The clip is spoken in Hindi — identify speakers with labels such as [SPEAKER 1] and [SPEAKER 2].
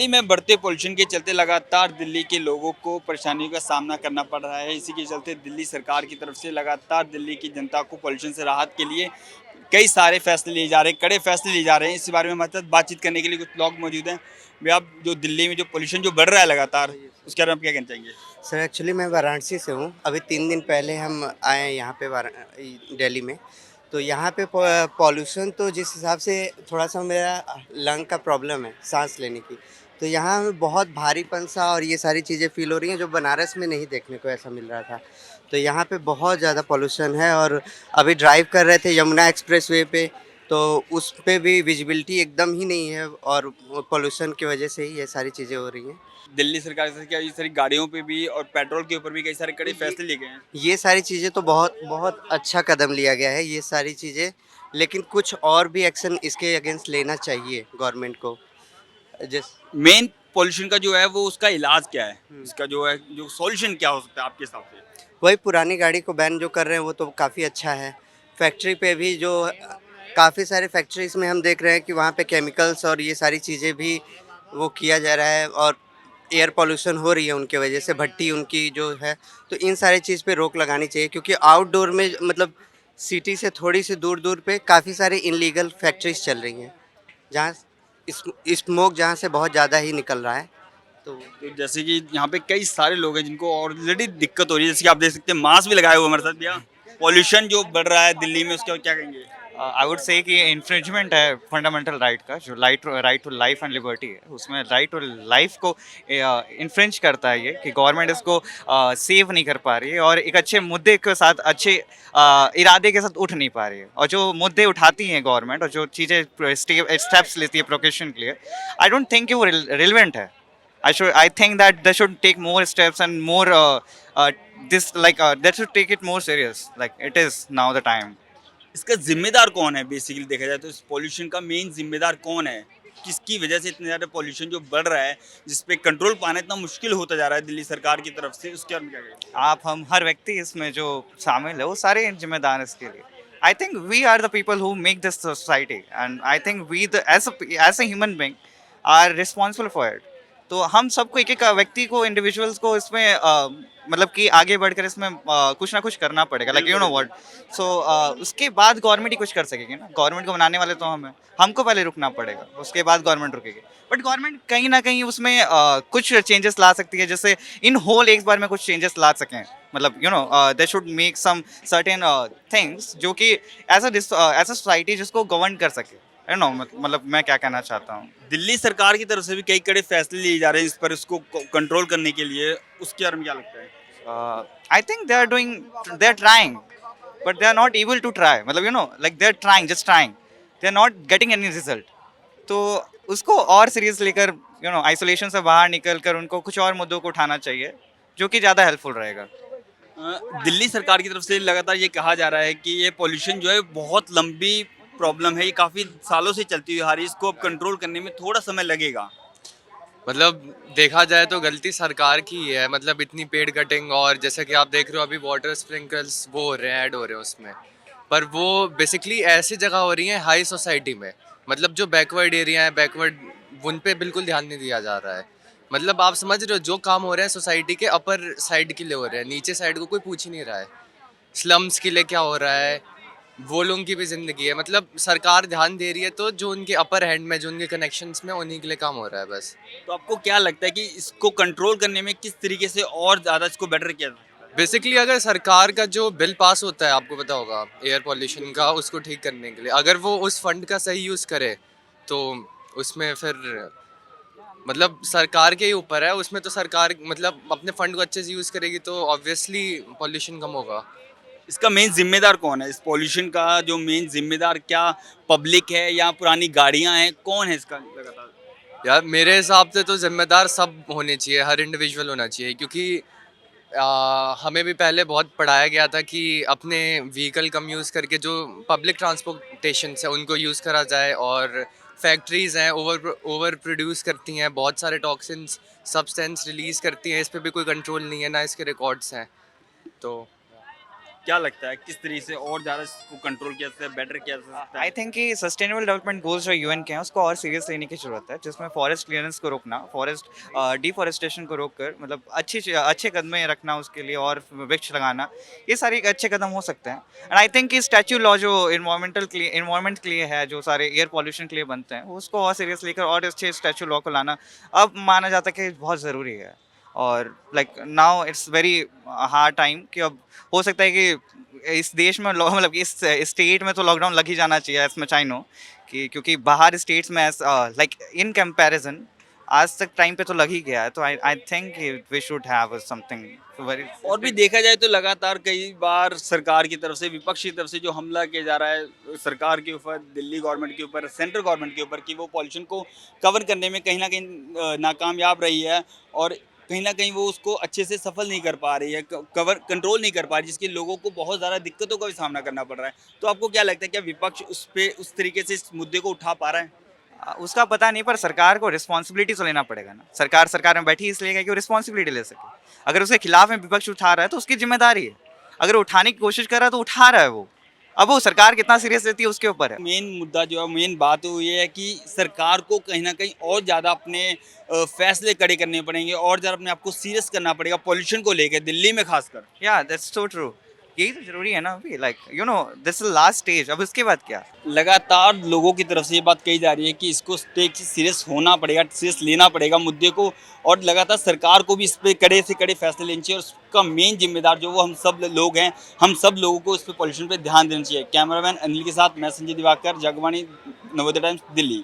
[SPEAKER 1] दिल्ली में बढ़ते पोल्यूशन के चलते लगातार दिल्ली के लोगों को परेशानियों का सामना करना पड़ रहा है। इसी के चलते दिल्ली सरकार की तरफ से लगातार दिल्ली की जनता को पोल्यूशन से राहत के लिए कई सारे फैसले लिए जा रहे हैं, कड़े फैसले लिए जा रहे हैं। इस बारे में हमारे साथ बातचीत करने के लिए कुछ लोग मौजूद हैं। भैया, आप जो दिल्ली में जो पोल्यूशन जो बढ़ रहा है लगातार, उसके बारे में आप क्या कहना चाहेंगे?
[SPEAKER 2] सर एक्चुअली मैं वाराणसी से हूँ। अभी 3 दिन पहले हम आए हैं यहाँ पे दिल्ली में। तो यहाँ पे पॉल्यूशन तो जिस हिसाब से थोड़ा-सा मेरा लंग का प्रॉब्लम है, साँस लेने की। तो यहाँ हमें बहुत भारीपन-सा और ये सारी चीज़ें फ़ील हो रही हैं जो बनारस में नहीं देखने को ऐसा मिल रहा था। तो यहाँ पे बहुत ज़्यादा पॉल्यूशन है और अभी ड्राइव कर रहे थे यमुना एक्सप्रेसवे पे, तो उस पे भी विज़िबिलिटी एकदम ही नहीं है और पॉल्यूशन की वजह से ही ये सारी चीज़ें हो रही हैं।
[SPEAKER 1] दिल्ली सरकार से क्या ये सारी गाड़ियों पे भी और पेट्रोल के ऊपर भी कई सारे कड़े
[SPEAKER 2] ये
[SPEAKER 1] फैसले लिए गए हैं।
[SPEAKER 2] ये सारी चीज़ें तो बहुत बहुत अच्छा कदम लिया गया है, ये सारी चीज़ें, लेकिन कुछ और भी एक्शन इसके अगेंस्ट लेना चाहिए गवर्नमेंट को। जिस
[SPEAKER 1] मेन पॉल्यूशन का जो है वो उसका इलाज क्या है?
[SPEAKER 2] हुँ।
[SPEAKER 1] इसका जो है जो सॉल्यूशन क्या हो सकता है आपके हिसाब से?
[SPEAKER 2] वही पुरानी गाड़ी को बैन जो कर रहे हैं वो तो काफ़ी अच्छा है। फैक्ट्री पे भी जो काफ़ी सारे फैक्ट्रीज़ में हम देख रहे हैं कि वहाँ पे केमिकल्स और ये सारी चीज़ें भी वो किया जा रहा है और एयर पॉल्यूशन हो रही है उनकी वजह से, भट्टी उनकी जो है। तो इन सारी चीज़ पे रोक लगानी चाहिए क्योंकि आउटडोर में मतलब सिटी से थोड़ी-सी दूर-दूर पे काफ़ी सारी इल्लीगल फैक्ट्रीज़ चल रही हैं, जहाँ स्मोक जहाँ से बहुत ज़्यादा ही निकल रहा है। तो
[SPEAKER 1] तो जैसे कि यहाँ पे कई सारे लोग हैं जिनको ऑलरेडी दिक्कत हो रही है, जैसे कि आप देख सकते हैं मास्क भी लगाए हुए हमारे साथ भैया। पॉल्यूशन जो बढ़ रहा है दिल्ली में उसके क्या कहेंगे?
[SPEAKER 3] आई वुड से कि इन्फ्रिंजमेंट है फंडामेंटल राइट का, जो right to life and liberty है, उसमें राइट टू लाइफ को इन्फ्रिंज करता है ये कि गवर्नमेंट इसको सेव नहीं कर पा रही है और एक अच्छे मुद्दे के साथ अच्छे इरादे के साथ उठ नहीं पा रही है। और जो मुद्दे उठाती हैं गवर्नमेंट और जो चीज़ें स्टेप्स लेती है प्रोकेशन के लिए, आई डोंट थिंक कि वो रिलेवेंट है। I think that they should take more steps and more they should take it more serious. Like it is now the time.
[SPEAKER 1] इसका जिम्मेदार कौन है? बेसिकली देखा जाए तो इस पॉल्यूशन का मेन जिम्मेदार कौन है? किसकी वजह से इतने ज़्यादा पॉल्यूशन जो बढ़ रहा है, जिस पे कंट्रोल पाना इतना मुश्किल होता जा रहा है दिल्ली सरकार की तरफ से, उसके बारे में क्या कहेंगे?
[SPEAKER 3] आप हम हर व्यक्ति इसमें जो शामिल है वो सारे जिम्मेदार हैं इसके लिए। I think we are the people who make this society and I think we the as a human being are responsible for it. तो हम सबको एक एक व्यक्ति को इंडिविजुअल्स को इसमें मतलब कि आगे बढ़कर इसमें कुछ ना कुछ करना पड़ेगा, लाइक यू नो व्हाट। सो उसके बाद गवर्नमेंट ही कुछ कर सकेगी ना। गवर्नमेंट को बनाने वाले तो हम हैं, हमको पहले रुकना पड़ेगा, उसके बाद गवर्नमेंट रुकेगी। बट गवर्नमेंट कहीं ना कहीं उसमें कुछ चेंजेस ला सकती है, जैसे इन होल एक बार में कुछ चेंजेस ला सकें। मतलब you know they should make some certain things जो कि एज अ सोसाइटी जिसको गवर्न कर सके। यू नो मतलब मैं क्या कहना चाहता हूँ।
[SPEAKER 1] दिल्ली सरकार की तरफ से भी कई कड़े फैसले लिए जा रहे हैं इस पर, इसको कंट्रोल करने के लिए, उसके बारे में क्या लगता है?
[SPEAKER 3] I think they are trying, but they are not able to try. मतलब you know, like they are trying, just trying. They are not getting any result. तो उसको और सीरियस लेकर यू नो आइसोलेशन से बाहर निकल कर उनको कुछ और मुद्दों को उठाना चाहिए, जो कि ज़्यादा हेल्पफुल रहेगा।
[SPEAKER 1] दिल्ली सरकार की तरफ से लगातार ये कहा जा रहा है कि ये पॉल्यूशन जो है बहुत लंबी प्रॉब्लम है, ये काफ़ी सालों से चलती हुई आ रही है, इसको अब कंट्रोल करने में थोड़ा समय लगेगा।
[SPEAKER 4] मतलब देखा जाए तो गलती सरकार की ही है। मतलब इतनी पेड़ कटिंग और जैसा कि आप देख रहे हो अभी वाटर स्प्रिंकल्स वो हो रहे हैं, ऐड हो रहे हैं उसमें। पर वो बेसिकली ऐसी जगह हो रही है हाई सोसाइटी में। मतलब जो बैकवर्ड एरिया है, बैकवर्ड, उन पे बिल्कुल ध्यान नहीं दिया जा रहा है। मतलब आप समझ रहे हो जो काम हो रहे हैं सोसाइटी के अपर साइड के लिए हो रहे हैं, नीचे साइड को कोई पूछ ही नहीं रहा है। स्लम्स के लिए क्या हो रहा है, वो लोगों की भी ज़िंदगी है। मतलब सरकार ध्यान दे रही है तो जो उनके अपर हैंड में, जो उनके कनेक्शंस में, उन्हीं के लिए काम हो रहा है बस।
[SPEAKER 1] तो आपको क्या लगता है कि इसको कंट्रोल करने में किस तरीके से और ज़्यादा इसको बेटर किया जा सकता है?
[SPEAKER 4] बेसिकली अगर सरकार का जो बिल पास होता है, आपको पता होगा, एयर पॉल्यूशन का, उसको ठीक करने के लिए, अगर वो उस फंड का सही यूज़ करे तो उसमें फिर मतलब सरकार के ही ऊपर है। उसमें तो सरकार मतलब अपने फंड को अच्छे से यूज़ करेगी तो ऑब्वियसली पॉल्यूशन कम होगा।
[SPEAKER 1] इसका मेन जिम्मेदार कौन है? इस पॉल्यूशन का जो मेन जिम्मेदार क्या पब्लिक है या पुरानी गाड़ियां हैं? कौन है इसका लगातार?
[SPEAKER 4] यार मेरे हिसाब से तो जिम्मेदार सब होने चाहिए, हर इंडिविजुअल होना चाहिए, क्योंकि हमें भी पहले बहुत पढ़ाया गया था कि अपने व्हीकल कम यूज़ करके जो पब्लिक ट्रांसपोर्टेशन है उनको यूज़ करा जाए। और फैक्ट्रीज़ हैं ओवर प्रोड्यूस करती हैं, बहुत सारे टॉक्सिन्स सब्सटेंस रिलीज़ करती हैं, इस पे भी कोई कंट्रोल नहीं है, ना इसके रिकॉर्ड्स हैं। तो
[SPEAKER 1] क्या लगता है किस तरीके से और ज़्यादा इसको कंट्रोल किया जा सकता है, बेटर किया जा सकता
[SPEAKER 3] आई
[SPEAKER 1] है?
[SPEAKER 3] थिंक कि सस्टेनेबल डेवलपमेंट गोल्स जो यूएन के हैं उसको और सीरियस लेने की जरूरत है, जिसमें फॉरेस्ट क्लियरेंस को रोकना, फॉरेस्ट डिफॉरेस्टेशन को रोककर मतलब अच्छे कदमें रखना उसके लिए, और वृक्ष लगाना, ये सारे एक अच्छे कदम हो सकते हैं। एंड आई थिंक कि स्टैच्यू लॉ जो इन्वायरमेंट के लिए है, जो सारे एयर पॉल्यूशन के लिए बनते हैं, उसको और सीरियस लेकर और अच्छे स्टैच्यू लॉ को लाना अब माना जाता है कि बहुत ज़रूरी है। और like now it's very hard time कि अब हो सकता है कि इस देश में मतलब इस स्टेट में तो लॉकडाउन लग ही जाना चाहिए, एज मच आई नो, कि क्योंकि बाहर स्टेट्स में लाइक इन कंपैरिजन आज तक टाइम पे तो लग ही गया है, तो I think we should have something very.
[SPEAKER 1] और भी देखा जाए तो लगातार कई बार सरकार की तरफ से, विपक्ष की तरफ से जो हमला किया जा रहा है सरकार के ऊपर, दिल्ली गवर्नमेंट के ऊपर, सेंट्रल गवर्नमेंट के ऊपर, कि वो पॉल्यूशन को कवर करने में कहीं ना कहीं नाकामयाब रही है, और कहीं ना कहीं वो उसको अच्छे से सफल नहीं कर पा रही है, कवर कंट्रोल नहीं कर पा रही, जिसके लोगों को बहुत ज़्यादा दिक्कतों का भी सामना करना पड़ रहा है। तो आपको क्या लगता है, क्या विपक्ष उस पे उस तरीके से इस मुद्दे को उठा पा रहा है?
[SPEAKER 3] उसका पता नहीं, पर सरकार को रिस्पॉन्सिबिलिटी तो लेना पड़ेगा ना। सरकार में बैठी इसलिए कि वो रिस्पॉन्सिबिलिटी ले सके। अगर उसके खिलाफ में विपक्ष उठा रहा है तो उसकी जिम्मेदारी है, अगर वो उठाने की कोशिश कर रहा है तो उठा रहा है वो। अब वो सरकार कितना सीरियस लेती है उसके ऊपर है।
[SPEAKER 1] मेन मुद्दा जो है, मेन बात वो ये है कि सरकार को कहीं ना कहीं और ज़्यादा अपने फैसले कड़े करने पड़ेंगे, और ज़्यादा अपने आप को सीरियस करना पड़ेगा पॉल्यूशन को लेकर, दिल्ली में खासकर।
[SPEAKER 3] या दैट्स सो ट्रू, यही तो जरूरी है ना अभी, like you know this is last stage, अब उसके बाद क्या।
[SPEAKER 1] लगातार लोगों की तरफ से ये बात कही जा रही है कि इसको टेक सीरियस होना पड़ेगा, सीरियस लेना पड़ेगा मुद्दे को, और लगातार सरकार को भी इस पे कड़े से कड़े फैसले लेने चाहिए, और उसका मेन जिम्मेदार जो वो हम सब लोग हैं, हम सब लोगों को इस पे पॉल्यूशन पे ध्यान देना चाहिए। कैमरामैन अनिल के साथ मैं संजय दिवाकर, जगबानी, नवोदय टाइम्स, दिल्ली।